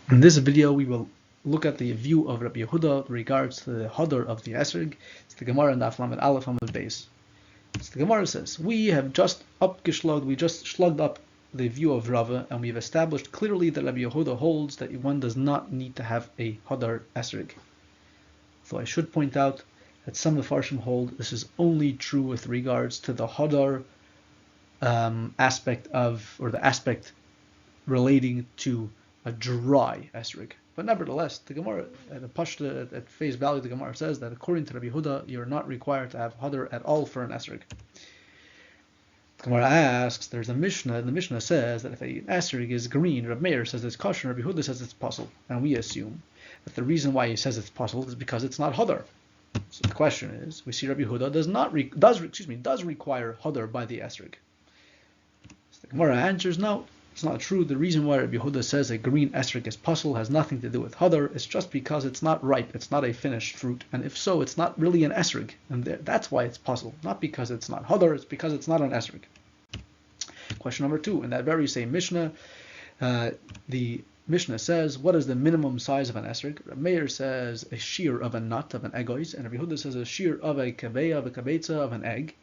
In this video, we will look at the view of Rabbi Yehuda in regards to the Hadar of the Esrog. It's the Gemara in the Aflamet Aleph on the base. So the Gemara says, we just slugged up the view of Rava, and we've established clearly that Rabbi Yehuda holds that one does not need to have a Hadar Esrog. So I should point out that some of the Farshim hold this is only true with regards to the Hadar aspect the aspect relating to a dry esrog. But nevertheless, the Gemara, at face value, the Gemara says that according to Rabbi Yehuda, you're not required to have Hadar at all for an esrog. The Gemara asks, there's a Mishnah, and the Mishnah says that if an esrog is green, Rabbi Meir says it's kosher, Rabbi Yehuda says it's possible. And we assume that the reason why he says it's possible is because it's not Hadar. So the question is, we see Rabbi Yehuda does require Hadar by the esrog. So the Gemara answers, no. It's not true. The reason why Rabbi Yehuda says a green esrog is pasul has nothing to do with hadar. It's just because it's not ripe. It's not a finished fruit. And if so, it's not really an esrog. And that's why it's pasul. Not because it's not hadar. It's because it's not an esrog. Question number 2. In that very same Mishnah, the Mishnah says, what is the minimum size of an esrog? Rabbi Meir says a shear of a nut, of an egois. And Rabbi Yehuda says a shear of a kabeya, of a kabetza, of an egg.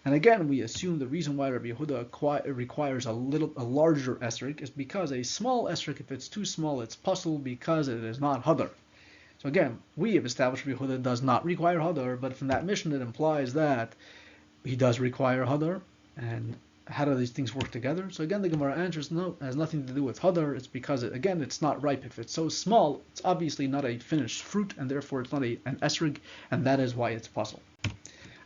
And again, we assume the reason why Rabbi Yehuda requires a larger esrog is because a small esrog, if it's too small, it's pasul because it is not hadar. So again, we have established Rabbi Yehuda does not require hadar, but from that Mishnah it implies that he does require hadar. And how do these things work together? So again, the Gemara answers, no, it has nothing to do with hadar. It's because, it's not ripe. If it's so small, it's obviously not a finished fruit, and therefore it's not an esrog, and that is why it's pasul.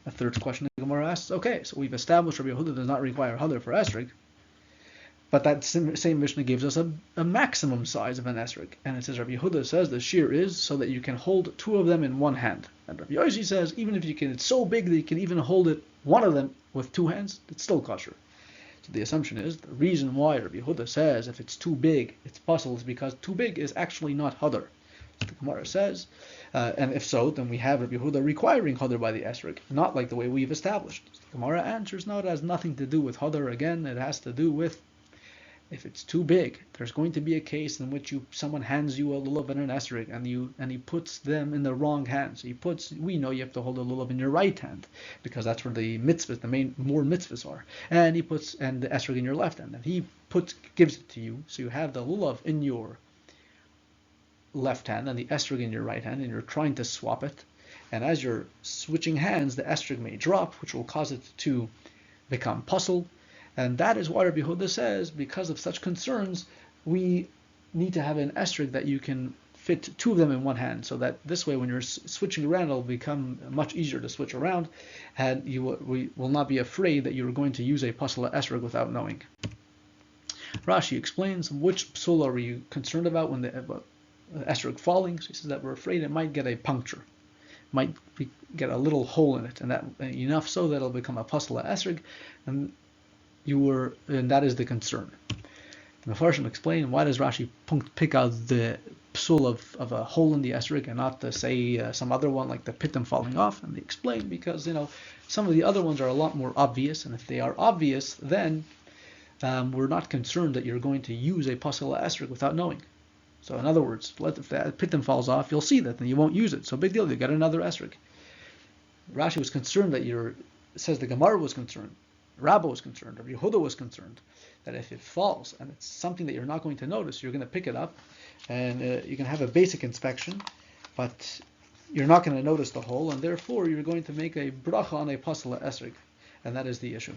A third question the Gemara asks, okay, so we've established Rabbi Yehuda does not require hadar for esrog, but that same Mishnah gives us a maximum size of an esrog. And it says, Rabbi Yehuda says the shear is so that you can hold 2 of them in one hand. And Rabbi Yossi says, even if it's so big that you can even hold one of them with 2 hands, it's still kosher. So the assumption is, the reason why Rabbi Yehuda says if it's too big, it's pasul, is because too big is actually not hadar. So the Gemara says, and if so, then we have Rabbi Yehuda requiring hadar by the esrog, not like the way we've established. The Gemara answers, no, it has nothing to do with hadar. Again, it has to do with if it's too big. There's going to be a case in which someone hands you a lulav and an esrog, and he puts them in the wrong hand. So we know you have to hold a lulav in your right hand because that's where the mitzvahs, more mitzvahs are, and the esrog in your left hand, and he gives it to you, so you have the lulav in your left hand and the esrog in your right hand, and you're trying to swap it, and as you're switching hands, the esrog may drop, which will cause it to become pasul, and that is why Rabbi Yehuda says, because of such concerns, we need to have an esrog that you can fit 2 of them in one hand, so that this way when you're switching around, it'll become much easier to switch around, and we will not be afraid that you're going to use a pasul esrog without knowing. Rashi explains, which psul are you concerned about when the esrog falling? So he says that we're afraid it might get a puncture, get a little hole in it, and that enough so that it'll become a pasul esrog, and that is the concern. The Farshim explain, why does Rashi pick out the psul of a hole in the esrog and not to say some other one like the pitim falling off? And they explain because some of the other ones are a lot more obvious, and if they are obvious, then we're not concerned that you're going to use a pasul esrog without knowing. So in other words, if the pitim falls off, you'll see that, and you won't use it. So big deal, you got another esrog. Rashi was concerned says the Gemara was concerned, Rabbi was concerned, or Yehuda was concerned, that if it falls and it's something that you're not going to notice, you're going to pick it up, and you can have a basic inspection, but you're not going to notice the hole, and therefore you're going to make a bracha on a pasul esrog, and that is the issue.